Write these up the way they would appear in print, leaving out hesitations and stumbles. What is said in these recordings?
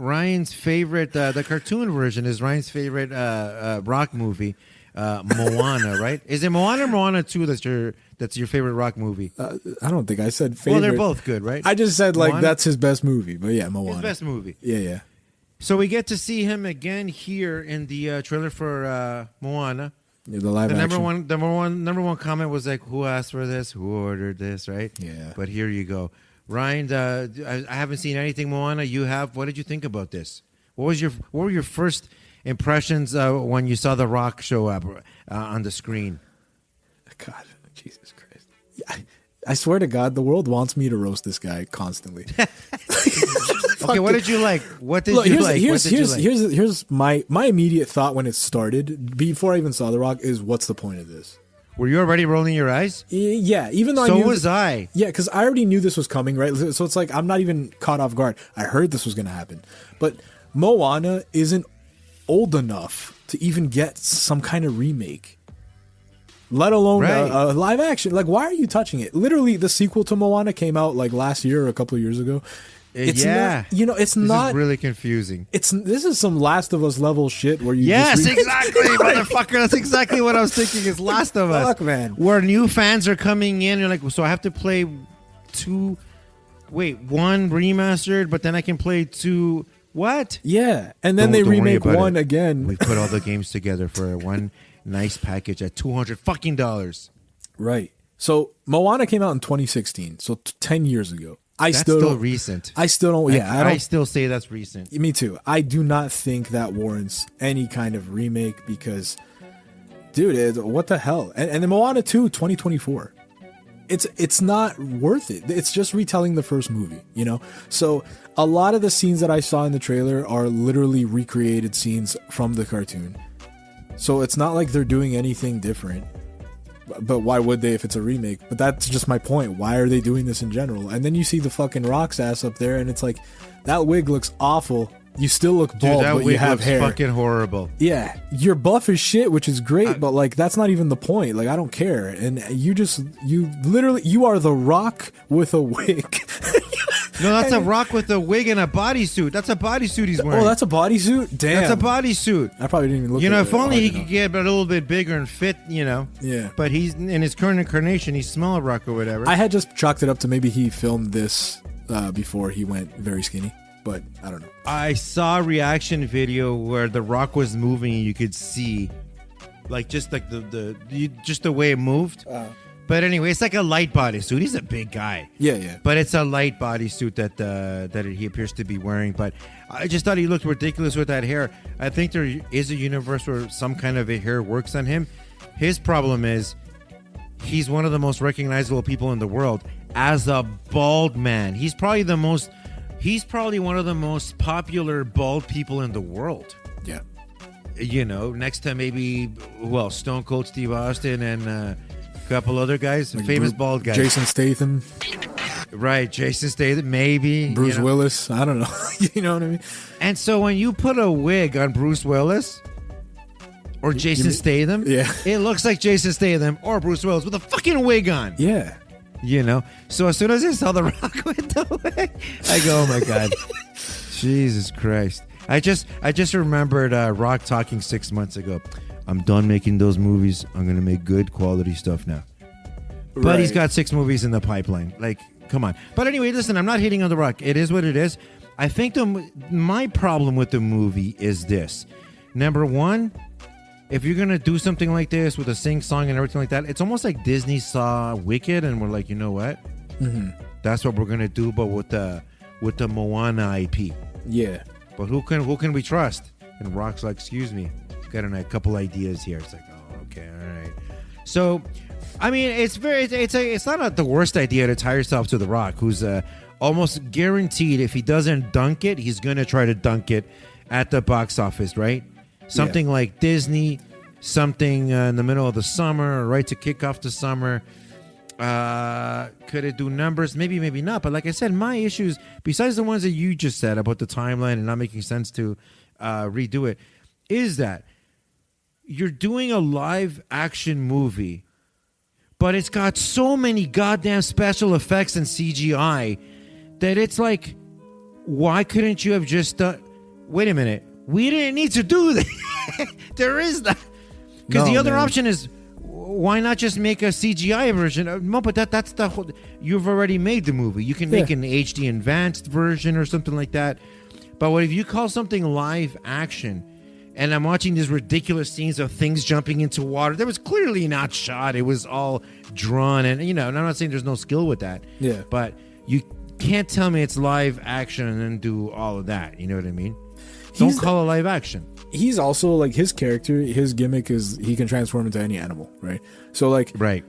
Ryan's favorite, the cartoon version is Ryan's favorite rock movie, Moana, right? Is it Moana or Moana 2 that's your favorite rock movie? I don't think I said favorite. Well, they're both good, right? I just said like Moana? that's his best movie, but yeah, Moana. His best movie. Yeah. So we get to see him again here in the trailer for Moana. Yeah, the live The action. number one comment was like, "Who asked for this? Who ordered this?" Right? Yeah. But here you go, Ryan. I haven't seen anything Moana. You have. What did you think about this? What were your first impressions when you saw The Rock show up on the screen? God, Jesus Christ! I swear to God, the world wants me to roast this guy constantly. Okay, what did you like? What did you like? Here's my immediate thought when it started, before I even saw The Rock, is what's the point of this? Were you already rolling your eyes? Yeah, even though So I knew was I. Yeah, because I already knew this was coming, right? So it's like I'm not even caught off guard. I heard this was going to happen. But Moana isn't old enough to even get some kind of remake, let alone a live action. Like, why are you touching it? Literally, the sequel to Moana came out like last year or a couple of years ago. It's not, it's not is really confusing. This is some Last of Us level shit where you exactly, motherfucker. That's exactly what I was thinking. Is Last of Us, Fuck, man. Where new fans are coming in. You're like, so I have to play one remastered, but then I can play two. What? Yeah, and then they remake one again. We put all the games together for one nice package at $200 fucking dollars. Right. So Moana came out in 2016, so 10 years ago. That's still recent. I still don't. Yeah, I still say that's recent. Me too. I do not think that warrants any kind of remake because, dude, what the hell? And then Moana 2, 2024. It's not worth it. It's just retelling the first movie, you know? So a lot of the scenes that I saw in the trailer are literally recreated scenes from the cartoon. So it's not like they're doing anything different. But why would they if it's a remake? But that's just my point. Why are they doing this in general? And then you see the fucking Rock's ass up there, and it's like, that wig looks awful. You still look bald, but you have hair. Fucking horrible. Yeah, you're buff as shit, which is great, but like that's not even the point. Like I don't care, and you are the Rock with a wig. No, that's a Rock with a wig and a bodysuit. That's a bodysuit he's wearing. Oh, that's a bodysuit? Damn. That's a bodysuit. I probably didn't even look at it. You know, if only he could get a little bit bigger and fit, you know. Yeah. But he's, in his current incarnation, he's smaller Rock or whatever. I had just chalked it up to maybe he filmed this before he went very skinny, but I don't know. I saw a reaction video where the Rock was moving and you could see, like, just like just the way it moved. But anyway, it's like a light bodysuit. He's a big guy. Yeah. But it's a light bodysuit that he appears to be wearing. But I just thought he looked ridiculous with that hair. I think there is a universe where some kind of a hair works on him. His problem is he's one of the most recognizable people in the world as a bald man. He's probably one of the most popular bald people in the world. Yeah. You know, next to maybe, Stone Cold Steve Austin and a couple other guys, like famous bald guys. Jason Statham. Right, Jason Statham, maybe. Bruce Willis. I don't know. You know what I mean? And so when you put a wig on Bruce Willis or Jason Statham, it looks like Jason Statham or Bruce Willis with a fucking wig on. Yeah. You know? So as soon as I saw The Rock with the wig, I go, oh my God. Jesus Christ. I just remembered Rock talking 6 months ago. I'm done making those movies. I'm going to make good quality stuff now. But Right. he's got 6 movies in the pipeline. Like, come on. But anyway, listen, I'm not hating on The Rock. It is what it is. I think my problem with the movie is this. Number one, if you're going to do something like this with a sing-song and everything like that, it's almost like Disney saw Wicked and we're like, you know what? Mm-hmm. That's what we're going to do, but with the Moana IP. Yeah. But who can we trust? And Rock's like, excuse me, got a couple ideas here. It's like, oh, okay, all right. So, I mean, it's not the worst idea to tie yourself to The Rock, who's almost guaranteed if he doesn't dunk it, he's gonna try to dunk it at the box office, right? Something like Disney, something in the middle of the summer, right to kick off the summer. Could it do numbers? Maybe, maybe not. But like I said, my issues, besides the ones that you just said about the timeline and not making sense to redo it, is that you're doing a live action movie, but it's got so many goddamn special effects and CGI that it's like, why couldn't you have just done... wait a minute, we didn't need to do that. There is that. Because the other option is, why not just make a CGI version? No, but that's the whole. You've already made the movie. You can make an HD advanced version or something like that. But what if you call something live action? And I'm watching these ridiculous scenes of things jumping into water. That was clearly not shot. It was all drawn, and and I'm not saying there's no skill with that. Yeah. But you can't tell me it's live action and then do all of that. You know what I mean? Don't call it live action. He's also like his character, his gimmick is he can transform into any animal, right? So like, right.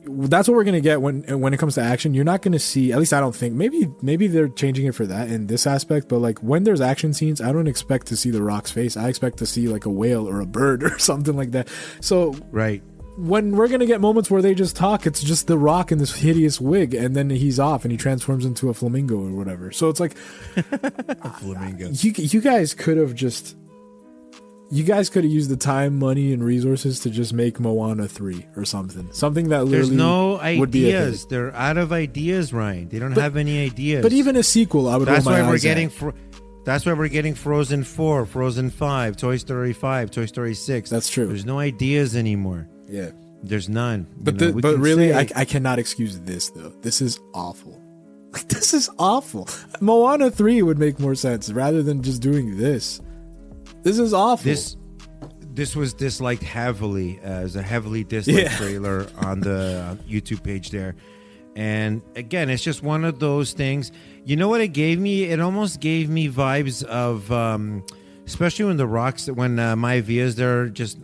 That's what we're gonna get when it comes to action. You're not gonna see, at least I don't think. Maybe they're changing it for that in this aspect, but like when there's action scenes, I don't expect to see The Rock's face. I expect to see like a whale or a bird or something like that. So right. When we're gonna get moments where they just talk, it's just The Rock in this hideous wig, and then he's off and he transforms into a flamingo or whatever. So it's like a flamingo. You guys could have just. You guys could have used the time, money, and resources to just make Moana 3 or something. Something that literally there's no would be ideas. They're out of ideas, Ryan. They don't have any ideas. But even a sequel, I would. That's roll my why we're eyes getting. at. That's why we're getting Frozen 4, Frozen 5, Toy Story 5, Toy Story 6. That's true. There's no ideas anymore. Yeah. There's none. But really, I cannot excuse this though. This is awful. Like, this is awful. Moana 3 would make more sense rather than just doing this. This is awful. This was disliked heavily as a heavily disliked trailer on the YouTube page there. And again, it's just one of those things. You know what it gave me? It almost gave me vibes of, especially when Maivia's there, just,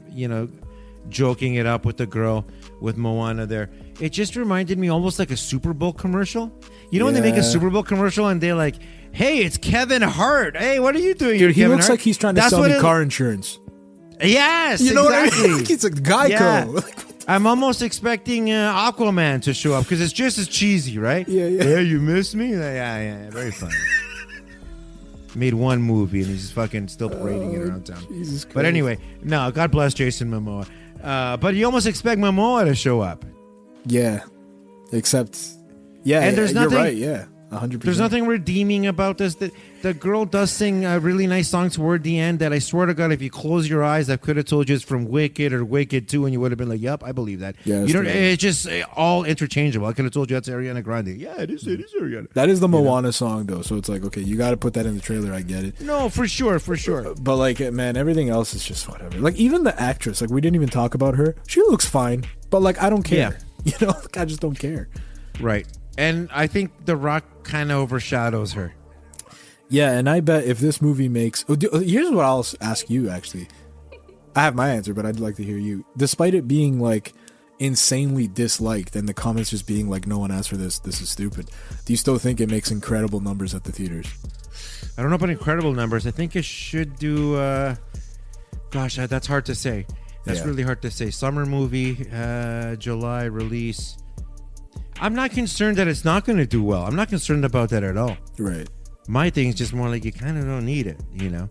joking it up with the girl, with Moana there. It just reminded me almost like a Super Bowl commercial. You know when they make a Super Bowl commercial and they're like, hey, it's Kevin Hart. Hey, what are you doing? Dude, he looks like he's trying to sell me car insurance. Yes, you know exactly. what I mean? It's like Geico. Yeah. I'm almost expecting Aquaman to show up because it's just as cheesy, right? Yeah. Hey, you miss me? Yeah, very funny. Made one movie and he's fucking still parading it around town. Jesus Christ. But anyway, no, God bless Jason Momoa. But you almost expect Momoa to show up. Yeah, except, and there's nothing. You're right. Yeah. 100%. There's nothing redeeming about this. The girl does sing a really nice song toward the end that I swear to God, if you close your eyes, I could have told you it's from Wicked or Wicked 2, and you would have been like, "Yep, I believe that." Yeah, it's just all interchangeable. I could have told you that's Ariana Grande. Yeah, it is Ariana. That is the Moana song, though. So it's like, okay, you got to put that in the trailer. I get it. No, for sure. But like, man, everything else is just whatever. Like even the actress, like we didn't even talk about her. She looks fine, but like I don't care. Yeah. Like, I just don't care. Right. And I think The Rock kind of overshadows her. Yeah, and I bet if this movie makes... Here's what I'll ask you, actually. I have my answer, but I'd like to hear you. Despite it being, like, insanely disliked and the comments just being like, no one asked for this is stupid, do you still think it makes incredible numbers at the theaters? I don't know about incredible numbers. I think it should do... gosh, that's hard to say. That's really hard to say. Summer movie, July release... I'm not concerned that it's not going to do well. I'm not concerned about that at all. Right. My thing is just more like you kind of don't need it,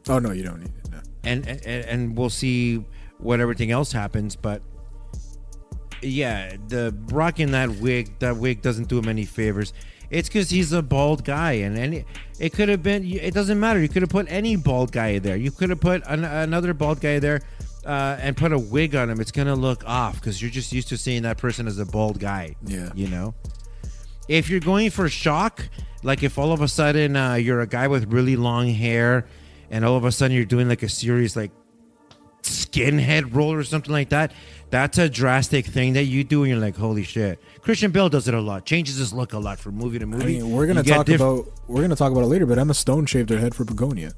Oh, no, you don't need it. No. And we'll see what everything else happens. But yeah, the Rock in that wig doesn't do him any favors. It's because he's a bald guy, and it could have been. It doesn't matter. You could have put any bald guy there. You could have put another bald guy there. And put a wig on him, it's gonna look off because you're just used to seeing that person as a bald guy. Yeah. If you're going for shock, like if all of a sudden you're a guy with really long hair, and all of a sudden you're doing like a serious like skinhead role or something like that, that's a drastic thing that you do, and you're like, holy shit. Christian Bale does it a lot, changes his look a lot from movie to movie. I mean, we're gonna talk about it later, but Emma Stone shaved her head for Begonia.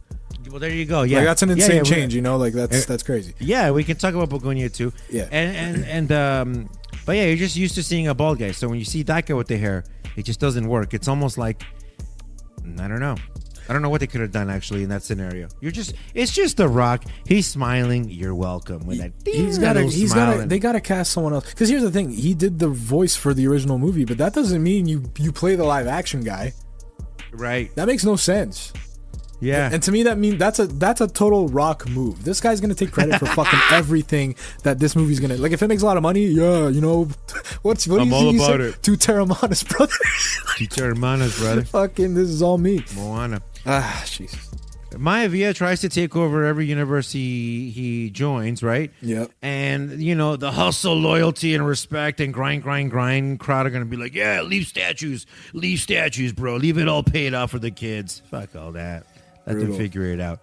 Well, there you go. Yeah, like, that's an insane change. Like that's crazy. Yeah, we can talk about Begonia too. Yeah, but yeah, you're just used to seeing a bald guy. So when you see that guy with the hair, it just doesn't work. It's almost like I don't know what they could have done actually in that scenario. It's just The Rock. He's smiling. You're welcome. With that, they gotta cast someone else. Because here's the thing: he did the voice for the original movie, but that doesn't mean you play the live action guy. Right. That makes no sense. Yeah, and to me that means that's a total Rock move. This guy's gonna take credit for fucking everything that this movie's gonna like. If it makes a lot of money, what I'm all about it. Two Terramana's brother. Two Terramana's brother. Fucking, this is all me. Moana. Jesus. Maivia tries to take over every universe he joins, right? Yep. And, you know, the hustle, loyalty, and respect and grind crowd are going to be like, yeah, leave statues, bro. Leave it all paid off for the kids. Fuck all that. Let them figure it out.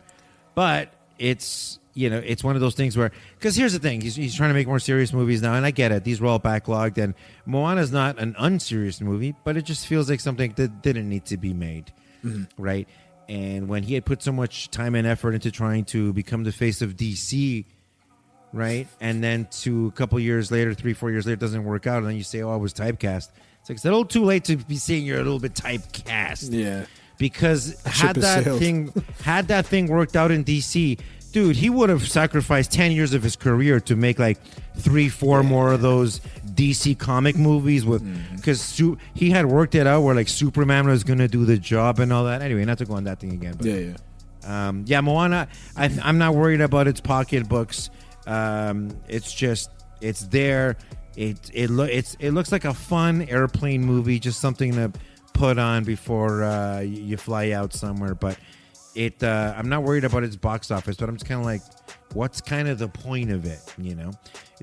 But it's, you know, it's one of those things where, because here's the thing, he's trying to make more serious movies now, and I get it. These were all backlogged, and Moana's not an unserious movie, but it just feels like something that didn't need to be made, right? And when he had put so much time and effort into trying to become the face of DC, right? And then to a couple years later, 3-4 years later, it doesn't work out. And then you say, oh, I was typecast. It's like, it's a little too late to be saying you're a little bit typecast. Yeah. Because had that thing worked out in DC, dude, he would have sacrificed 10 years of his career to make like 3-4 more of those DC comic movies with, because he had worked it out where like Superman was going to do the job and all that. Anyway, not to go on that thing again. But, yeah, Moana, I'm not worried about its pocketbooks. It's just, it's there. It looks like a fun airplane movie, just something to put on before you fly out somewhere. But I'm not worried about its box office, but I'm just kind of like, what's kind of the point of it? You know,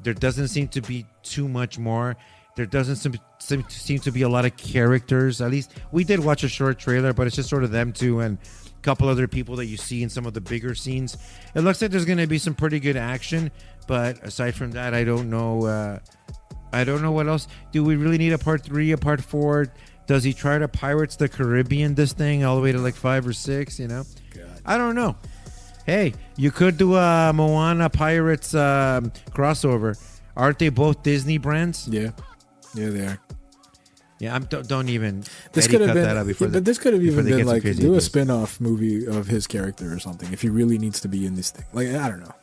there doesn't seem to be too much more. There doesn't seem to be a lot of characters. At least we did watch a short trailer, but it's just sort of them two and a couple other people that you see in some of the bigger scenes. It looks like there's going to be some pretty good action, but aside from that, I don't know. I don't know what else. Do we really need a part 3, a part 4? Does he try to Pirates the Caribbean this thing all the way to like 5 or 6? You know, God. I don't know. Hey, you could do a Moana Pirates crossover. Aren't they both Disney brands? Yeah, they are. Yeah, don't even. This could have been. But this could have even been like do a spin-off movie of his character or something if he really needs to be in this thing. Like, I don't know.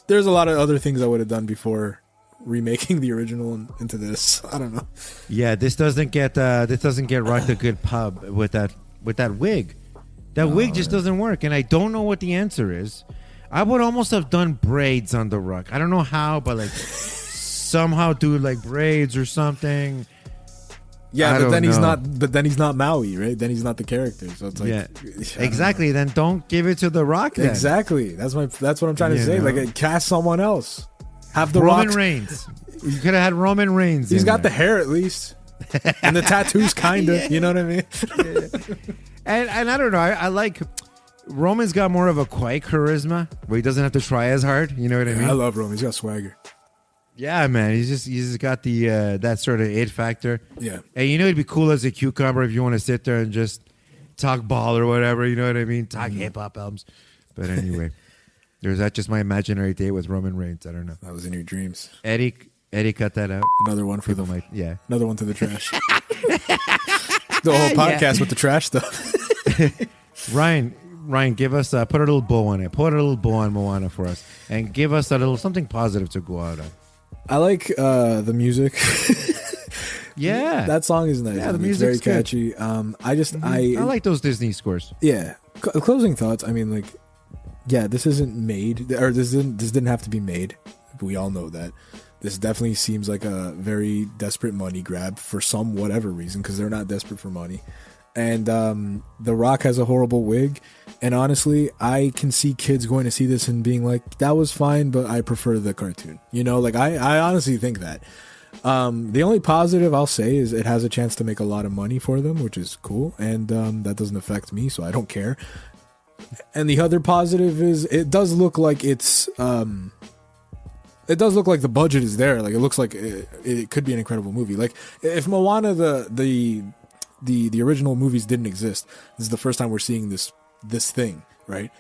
There's a lot of other things I would have done before remaking the original into this. I don't know. Yeah, this doesn't get Rock the Good Pub with that wig. That wig just doesn't work, and I don't know what the answer is. I would almost have done braids on the Rock. I don't know how, but like somehow do like braids or something. Yeah, but then he's not. But then he's not Maui, right? Then he's not the character. So it's like, yeah, exactly. Then don't give it to the Rock. Then. Exactly. That's what I'm trying to say. Know? Like, cast someone else. Have the Roman Reigns. You could have had Roman Reigns. He's got the hair at least, and the tattoos, kind of. You know what I mean? And I don't know. I like Roman's got more of a quiet charisma where he doesn't have to try as hard. You know what I mean? I love Roman. He's got swagger. Yeah, man. He's just got the that sort of it factor. Yeah. And you know, it'd be cool as a cucumber if you want to sit there and just talk ball or whatever. You know what I mean? Talk hip hop albums. But anyway. Or is that just my imaginary date with Roman Reigns? I don't know. That was in your dreams. Eddie, cut that out. Another one for Another one to the trash. The whole podcast with the trash stuff. Ryan, give us put a little bow on it. Put a little bow on Moana for us, and give us a little something positive to go out on. I like the music. Yeah, that song is nice. Yeah, the music's very catchy. I like those Disney scores. Yeah. Closing thoughts. I mean, like. Yeah, this isn't made, or this didn't have to be made. We all know that. This definitely seems like a very desperate money grab for some whatever reason, because they're not desperate for money. And The Rock has a horrible wig, and honestly, I can see kids going to see this and being like, "That was fine, but I prefer the cartoon." You know, like I honestly think that. The only positive I'll say is it has a chance to make a lot of money for them, which is cool, and that doesn't affect me, so I don't care. And the other positive is it does look like it's it does look like the budget is there. Like, it looks like it could be an incredible movie. Like, if Moana the original movies didn't exist, this is the first time we're seeing this thing, right?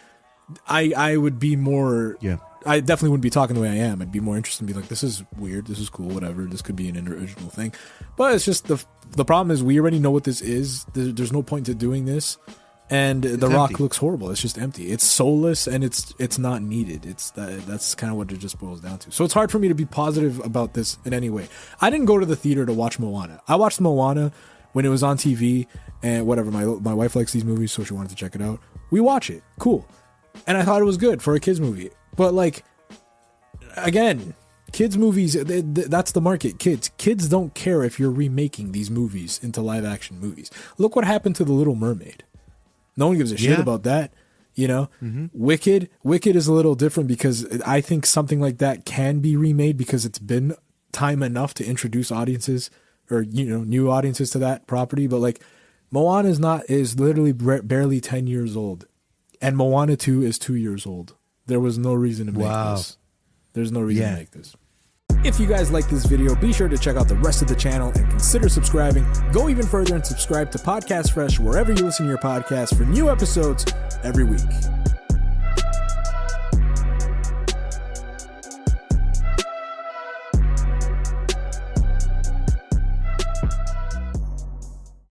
I would be more. Yeah. I definitely wouldn't be talking the way I am. I'd be more interested in be like, this is weird, this is cool, whatever. This could be an original thing. But it's just the problem is we already know what this is. There's no point to doing this. And The Rock looks horrible. It's just empty. It's soulless, and it's not needed. That's kind of what it just boils down to. So it's hard for me to be positive about this in any way. I didn't go to the theater to watch Moana. I watched Moana when it was on TV, and whatever. My wife likes these movies, so she wanted to check it out. We watch it. Cool. And I thought it was good for a kids movie. But, like, again, kids movies, that's the market. Kids don't care if you're remaking these movies into live action movies. Look what happened to The Little Mermaid. No one gives a shit about that. You know, Wicked is a little different because I think something like that can be remade because it's been time enough to introduce audiences or, you know, new audiences to that property. But like Moana is literally barely 10 years old, and Moana 2 is 2 years old. There was no reason to make this. There's no reason to make this. If you guys like this video, be sure to check out the rest of the channel and consider subscribing. Go even further and subscribe to Podcast Fresh wherever you listen to your podcast for new episodes every week.